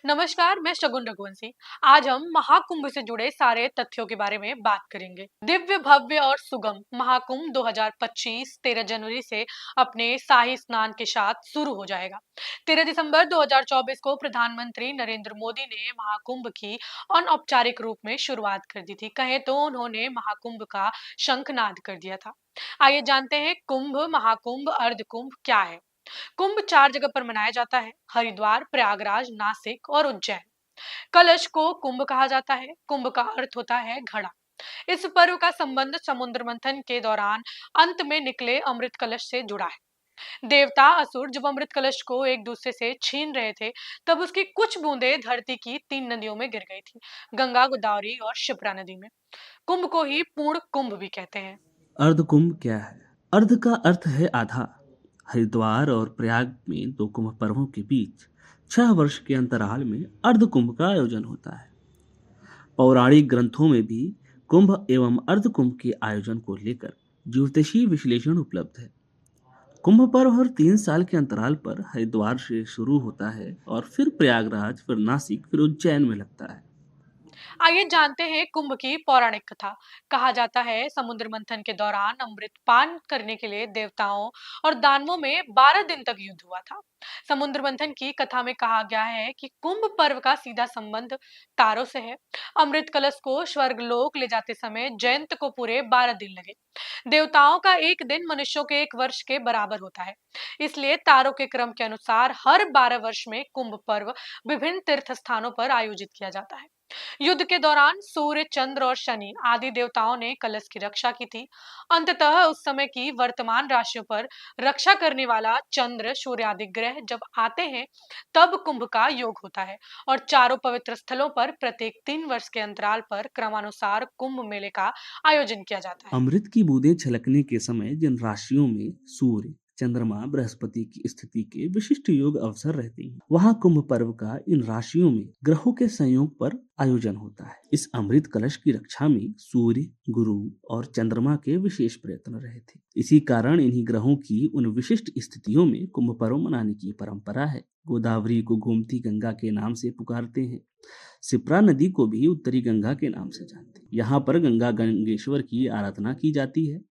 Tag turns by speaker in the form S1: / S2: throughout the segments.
S1: नमस्कार, मैं शगुन रघुवंशी। आज हम महाकुंभ से जुड़े सारे तथ्यों के बारे में बात करेंगे। दिव्य, भव्य और सुगम महाकुंभ 2025 13 जनवरी से अपने शाही स्नान के साथ शुरू हो जाएगा। 13 दिसंबर 2024 को प्रधानमंत्री नरेंद्र मोदी ने महाकुंभ की अनौपचारिक रूप में शुरुआत कर दी थी। कहें तो उन्होंने महाकुंभ का शंखनाद कर दिया था। आइए जानते हैं कुंभ, महाकुंभ, अर्धकुंभ क्या है। कुंभ 4 जगह पर मनाया जाता है: हरिद्वार, प्रयागराज, नासिक और उज्जैन। कलश को कुंभ कहा जाता है। कुंभ का अर्थ होता है घड़ा। इस पर्व का संबंध समुद्र मंथन के दौरान अंत में निकले अमृत कलश से जुड़ा है। देवता असुर जब अमृत कलश को एक दूसरे से छीन रहे थे, तब उसकी कुछ बूंदें धरती की 3 नदियों में गिर गई थी: गंगा, गोदावरी और शिप्रा नदी में। कुंभ को ही पूर्ण कुंभ भी कहते हैं।
S2: अर्धकुंभ क्या है? अर्ध का अर्थ है आधा। हरिद्वार और प्रयाग में दो कुंभ पर्वों के बीच 6 वर्ष के अंतराल में अर्धकुंभ का आयोजन होता है। पौराणिक ग्रंथों में भी कुंभ एवं अर्धकुंभ के आयोजन को लेकर ज्योतिषीय विश्लेषण उपलब्ध है। कुंभ पर्व हर 3 साल के अंतराल पर हरिद्वार से शुरू होता है और फिर प्रयागराज, फिर नासिक, फिर उज्जैन में लगता है।
S1: आइए जानते हैं कुंभ की पौराणिक कथा। कहा जाता है समुद्र मंथन के दौरान अमृत पान करने के लिए देवताओं और दानवों में 12 दिन तक युद्ध हुआ था। समुद्र मंथन की कथा में कहा गया है कि कुंभ पर्व का सीधा संबंध तारों से है। अमृत कलश को स्वर्ग लोक ले जाते समय जयंत को पूरे 12 दिन लगे। देवताओं का एक दिन मनुष्यों के एक वर्ष के बराबर होता है। इसलिए तारों के क्रम के अनुसार हर 12 वर्ष में कुंभ पर्व विभिन्न तीर्थ स्थानों पर आयोजित किया जाता है। युद्ध के दौरान सूर्य, चंद्र और शनि आदि देवताओं ने कलश की रक्षा की थी। अंततः उस समय की वर्तमान राशियों पर रक्षा करने वाला चंद्र, सूर्य आदि ग्रह जब आते हैं, तब कुंभ का योग होता है और चारों पवित्र स्थलों पर प्रत्येक 3 वर्ष के अंतराल पर क्रमानुसार कुंभ मेले का आयोजन किया जाता है।
S2: अमृत की बूंदें छलकने के समय जिन राशियों में सूर्य, चंद्रमा, बृहस्पति की स्थिति के विशिष्ट योग अवसर रहते हैं, वहां कुंभ पर्व का इन राशियों में ग्रहों के संयोग पर आयोजन होता है। इस अमृत कलश की रक्षा में सूर्य, गुरु और चंद्रमा के विशेष प्रयत्न रहे थे। इसी कारण इन्हीं ग्रहों की उन विशिष्ट स्थितियों में कुंभ पर्व मनाने की परंपरा है। गोदावरी को गोमती गंगा के नाम से पुकारते हैं। सिप्रा नदी को भी उत्तरी गंगा के नाम से जानते हैं। यहाँ पर गंगा गंगेश्वर की आराधना की जाती है।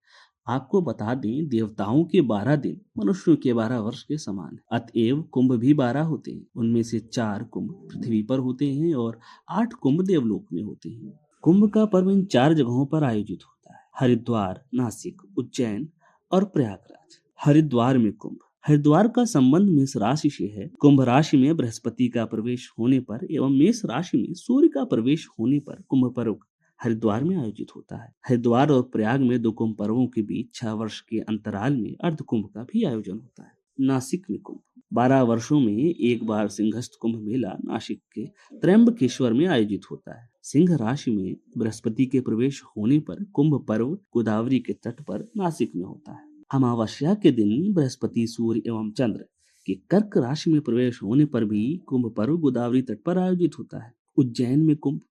S2: आपको बता दें, देवताओं के 12 दिन मनुष्यों के 12 वर्ष के समान है। अतएव कुंभ भी 12 होते हैं। उनमें से 4 कुंभ पृथ्वी पर होते हैं और 8 कुंभ देवलोक में होते हैं। कुंभ का पर्व इन 4 जगहों पर आयोजित होता है: हरिद्वार, नासिक, उज्जैन और प्रयागराज। हरिद्वार में कुंभ। हरिद्वार का संबंध मेष राशि से है। कुंभ राशि में बृहस्पति का प्रवेश होने पर एवं मेष राशि में सूर्य का प्रवेश होने पर कुंभ पर्व हरिद्वार में आयोजित होता है। हरिद्वार और प्रयाग में दो कुंभ पर्वों के बीच 6 वर्ष के अंतराल में अर्ध कुंभ का भी आयोजन होता है। नासिक में कुंभ 12 वर्षों में एक बार सिंहस्थ कुंभ मेला नासिक के त्र्यंबकेश्वर में आयोजित होता है। सिंह राशि में बृहस्पति के प्रवेश होने पर कुंभ पर्व गोदावरी के तट पर नासिक में होता है। अमावस्या के दिन बृहस्पति, सूर्य एवं चंद्र के कर्क राशि में प्रवेश होने पर भी कुंभ पर्व गोदावरी तट पर आयोजित होता है। उज्जैन में कुंभ।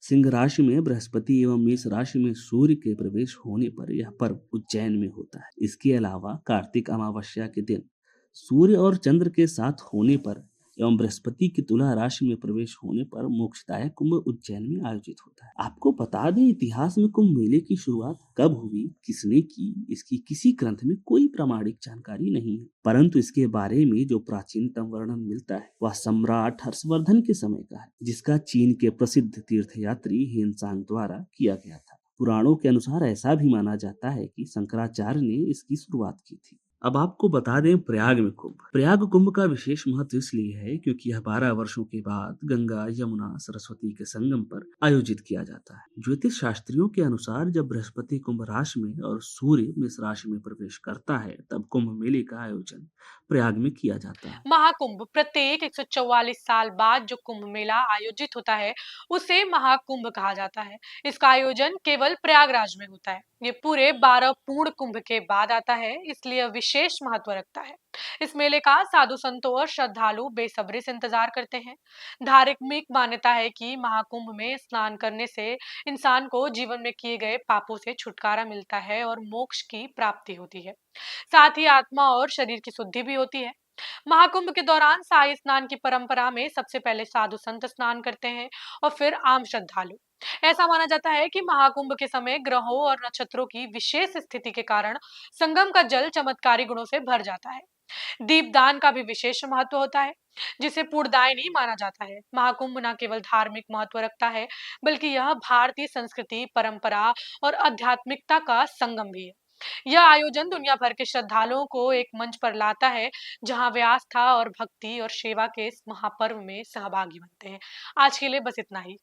S2: सिंह राशि में बृहस्पति एवं मेष राशि में सूर्य के प्रवेश होने पर यह पर्व उज्जैन में होता है। इसके अलावा कार्तिक अमावस्या के दिन सूर्य और चंद्र के साथ होने पर एवं बृहस्पति की तुला राशि में प्रवेश होने पर मोक्षदायक कुंभ उज्जैन में आयोजित होता है। आपको बता दें, इतिहास में कुंभ मेले की शुरुआत कब हुई, किसने की, इसकी किसी ग्रंथ में कोई प्रामाणिक जानकारी नहीं है। परंतु इसके बारे में जो प्राचीनतम वर्णन मिलता है वह सम्राट हर्षवर्धन के समय का है, जिसका चीन के प्रसिद्ध तीर्थयात्री हेनसांग द्वारा किया गया था। पुराणों के अनुसार ऐसा भी माना जाता है कि शंकराचार्य ने इसकी शुरुआत की थी। अब आपको बता दें, प्रयाग में कुंभ। प्रयाग कुंभ का विशेष महत्व इसलिए है क्योंकि यह 12 वर्षों के बाद गंगा, यमुना, सरस्वती के संगम पर आयोजित किया जाता है। ज्योतिष शास्त्रियों के अनुसार जब बृहस्पति कुंभ राशि में और सूर्य मेष राशि में प्रवेश करता है, तब कुंभ मेले का आयोजन प्रयाग में किया जाता है।
S1: महाकुंभ प्रत्येक 144 साल बाद जो कुंभ मेला आयोजित होता है, उसे महाकुंभ कहा जाता है। इसका आयोजन केवल प्रयागराज में होता है। ये पूरे 12 पूर्ण कुंभ के बाद आता है, इसलिए विशेष महत्व रखता है। इस मेले का साधु संतों और श्रद्धालु बेसब्री से इंतजार करते हैं। धार्मिक मान्यता है कि महाकुंभ में स्नान करने से इंसान को जीवन में किए गए पापों से छुटकारा मिलता है और मोक्ष की प्राप्ति होती है। साथ ही आत्मा और शरीर की शुद्धि भी होती है। महाकुंभ के दौरान शाही स्नान की परंपरा में सबसे पहले साधु संत स्नान करते हैं और फिर आम श्रद्धालु। ऐसा माना जाता है कि महाकुंभ के समय ग्रहों और नक्षत्रों की विशेष स्थिति के कारण संगम का जल चमत्कारी गुणों से भर जाता है। दीपदान का भी विशेष महत्व होता है, जिसे पूर्णदायनी माना जाता है। महाकुंभ न केवल धार्मिक महत्व रखता है, बल्कि यह भारतीय संस्कृति, परंपरा और आध्यात्मिकता का संगम भी है। यह आयोजन दुनिया भर के श्रद्धालुओं को एक मंच पर लाता है, जहां वे आस्था और भक्ति और सेवा के इस महापर्व में सहभागी बनते हैं। आज के लिए बस इतना ही।